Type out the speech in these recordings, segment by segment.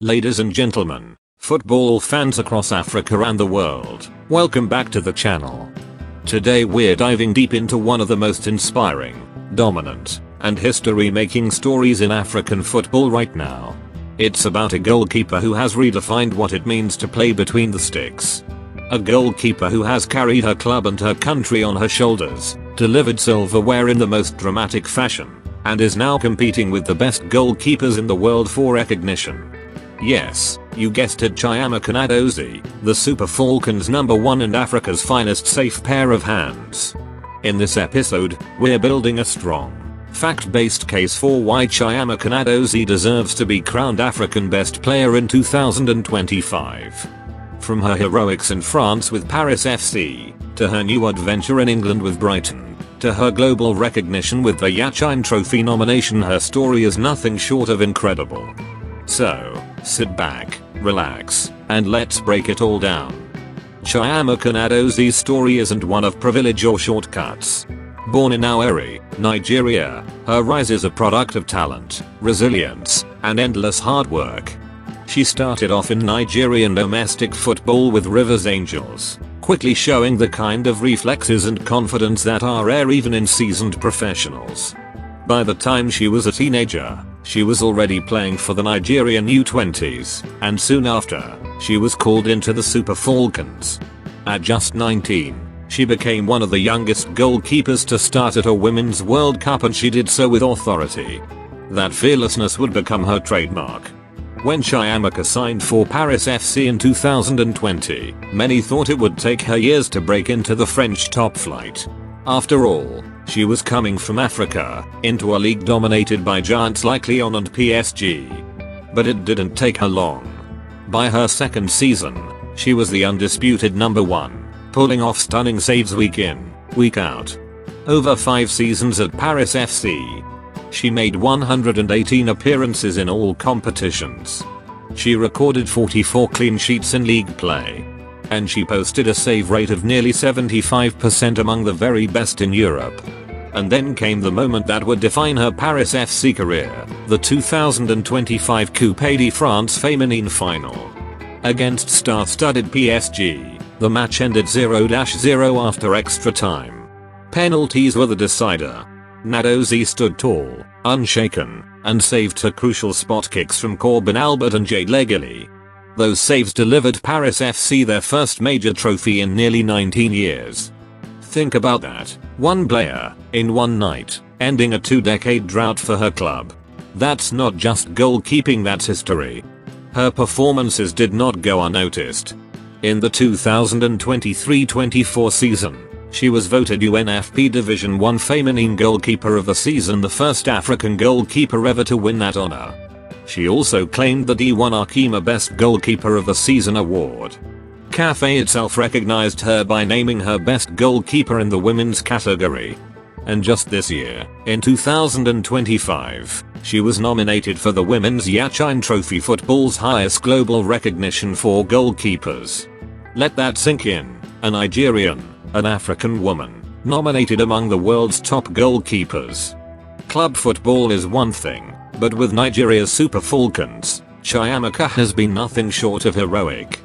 Ladies and gentlemen, football fans across Africa and the world, welcome back to the channel. Today we're diving deep into one of the most inspiring, dominant, and history-making stories in African football right now. It's about a goalkeeper who has redefined what it means to play between the sticks. A goalkeeper who has carried her club and her country on her shoulders, delivered silverware in the most dramatic fashion, and is now competing with the best goalkeepers in the world for recognition. Yes, you guessed it, ChiamakaNnadozie, the Super Falcons #1 and Africa's finest safe pair of hands. In this episode, we're building a strong, fact-based case for why ChiamakaNnadozie deserves to be crowned African Best Player in 2025. From her heroics in France with Paris FC, to her new adventure in England with Brighton, to her global recognition with the Yachine Trophy nomination, her story is nothing short of incredible. So, sit back, relax, and let's break it all down. ChiamakaNnadozie's story isn't one of privilege or shortcuts. Born in Owerri, Nigeria, her rise is a product of talent, resilience, and endless hard work. She started off in Nigerian domestic football with Rivers Angels, quickly showing the kind of reflexes and confidence that are rare even in seasoned professionals. By the time she was a teenager, she was already playing for the Nigerian U20s, and soon after, she was called into the Super Falcons. At just 19, she became one of the youngest goalkeepers to start at a Women's World Cup, and she did so with authority. That fearlessness would become her trademark. When Chiamaka signed for Paris FC in 2020, many thought it would take her years to break into the French top flight. After all, she was coming from Africa, into a league dominated by giants like Lyon and PSG. But it didn't take her long. By her second season, she was the undisputed #1, pulling off stunning saves week in, week out. Over 5 seasons at Paris FC, she made 118 appearances in all competitions. She recorded 44 clean sheets in league play. And she posted a save rate of nearly 75%, among the very best in Europe. And then came the moment that would define her Paris FC career, the 2025 Coupe de France Féminine final. Against star-studded PSG, the match ended 0-0 after extra time. Penalties were the decider. Nnadozie stood tall, unshaken, and saved her crucial spot kicks from Corbin Albert and Jade Legili. Those saves delivered Paris FC their first major trophy in nearly 19 years. Think about that, one player, in one night, ending a 2-decade drought for her club. That's not just goalkeeping, that's history. Her performances did not go unnoticed. In the 2023-24 season, she was voted UNFP Division 1 Feminine Goalkeeper of the Season, the first African goalkeeper ever to win that honor. She also claimed the D1 Arkema Best Goalkeeper of the Season award. CAF itself recognized her by naming her best goalkeeper in the women's category. And just this year, in 2025, she was nominated for the Women's Yachine Trophy, football's highest global recognition for goalkeepers. Let that sink in, a Nigerian, an African woman, nominated among the world's top goalkeepers. Club football is one thing, but with Nigeria's Super Falcons, Chiamaka has been nothing short of heroic.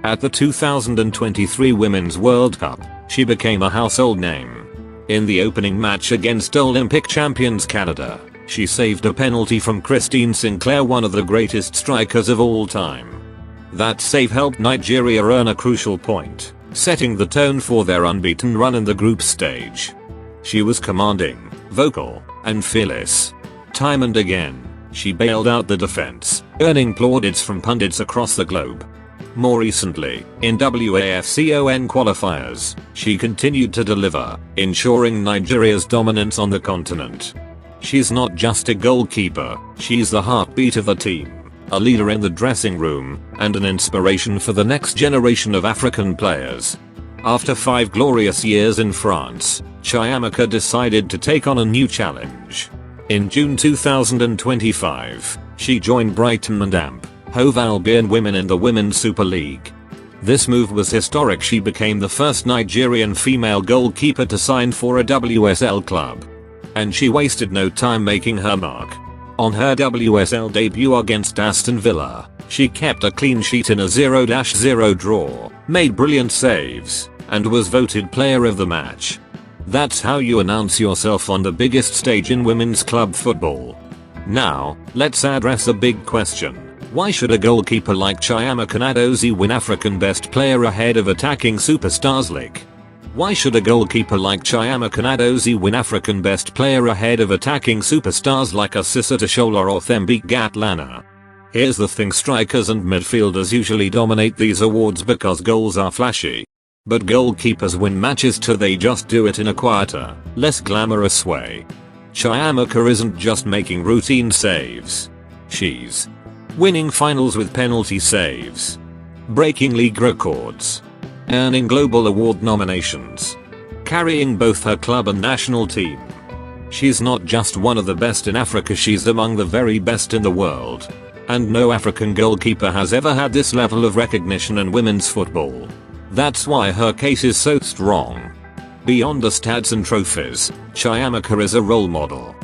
At the 2023 Women's World Cup, she became a household name. In the opening match against Olympic champions Canada, she saved a penalty from Christine Sinclair, one of the greatest strikers of all time. That save helped Nigeria earn a crucial point, setting the tone for their unbeaten run in the group stage. She was commanding, vocal, and fearless. Time and again, she bailed out the defense, earning plaudits from pundits across the globe. More recently, in WAFCON qualifiers, she continued to deliver, ensuring Nigeria's dominance on the continent. She's not just a goalkeeper, she's the heartbeat of the team, a leader in the dressing room, and an inspiration for the next generation of African players. After 5 glorious years in France, Chiamaka decided to take on a new challenge. In June 2025, she joined Brighton and Hove Albion Women in the Women's Super League. This move was historic. She became the first Nigerian female goalkeeper to sign for a WSL club. And she wasted no time making her mark. On her WSL debut against Aston Villa, She kept a clean sheet in a 0-0 draw, made brilliant saves, and was voted player of the match. That's how you announce yourself on the biggest stage in women's club football. Now, let's address a big question. Why should a goalkeeper like ChiamakaNnadozie win African Best Player ahead of attacking superstars like? Why should a goalkeeper like ChiamakaNnadozie win African Best Player ahead of attacking superstars like Asisa Tashola or Thembi Gatlana? Here's the thing, strikers and midfielders usually dominate these awards because goals are flashy. But goalkeepers win matches too, they just do it in a quieter, less glamorous way. Chiamaka isn't just making routine saves. She's winning finals with penalty saves, breaking league records, earning global award nominations, carrying both her club and national team. She's not just one of the best in Africa, she's among the very best in the world. And no African goalkeeper has ever had this level of recognition in women's football. That's why her case is so strong. Beyond the stats and trophies, Chiamaka is a role model.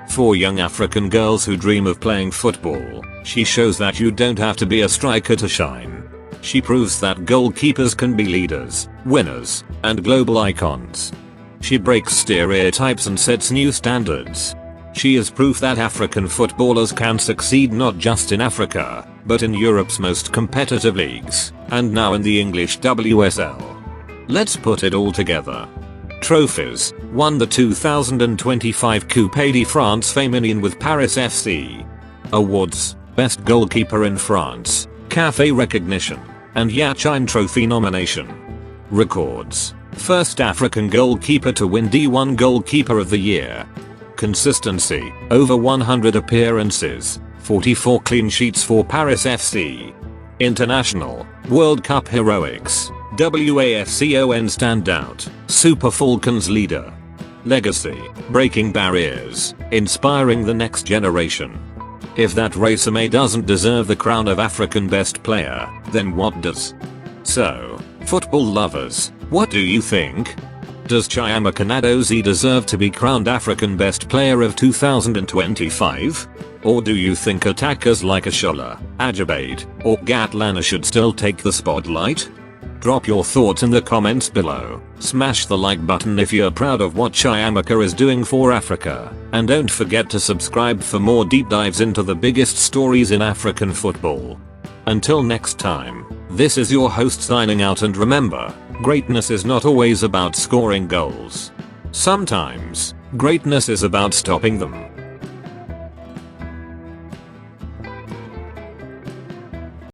For young African girls who dream of playing football, she shows that you don't have to be a striker to shine. She proves that goalkeepers can be leaders, winners, and global icons. She breaks stereotypes and sets new standards. She is proof that African footballers can succeed not just in Africa, but in Europe's most competitive leagues, and now in the English WSL. Let's put it all together. Trophies: won the 2025 Coupe de France Féminine with Paris FC. Awards: Best Goalkeeper in France, CAF recognition, and Yachine Trophy nomination. Records: first African goalkeeper to win D1 Goalkeeper of the Year. Consistency: over 100 appearances, 44 clean sheets for Paris FC. International: World Cup heroics, WAFCON standout, Super Falcons leader. Legacy: breaking barriers, inspiring the next generation. If that resume doesn't deserve the crown of African Best Player, then what does? So, football lovers, what do you think? Does ChiamakaNnadozie deserve to be crowned African Best Player of 2025? Or do you think attackers like Ashola, Ajibade, or Gatlana should still take the spotlight? Drop your thoughts in the comments below, smash the like button if you're proud of what Chiamaka is doing for Africa, and don't forget to subscribe for more deep dives into the biggest stories in African football. Until next time, this is your host signing out, and remember, greatness is not always about scoring goals. Sometimes, greatness is about stopping them.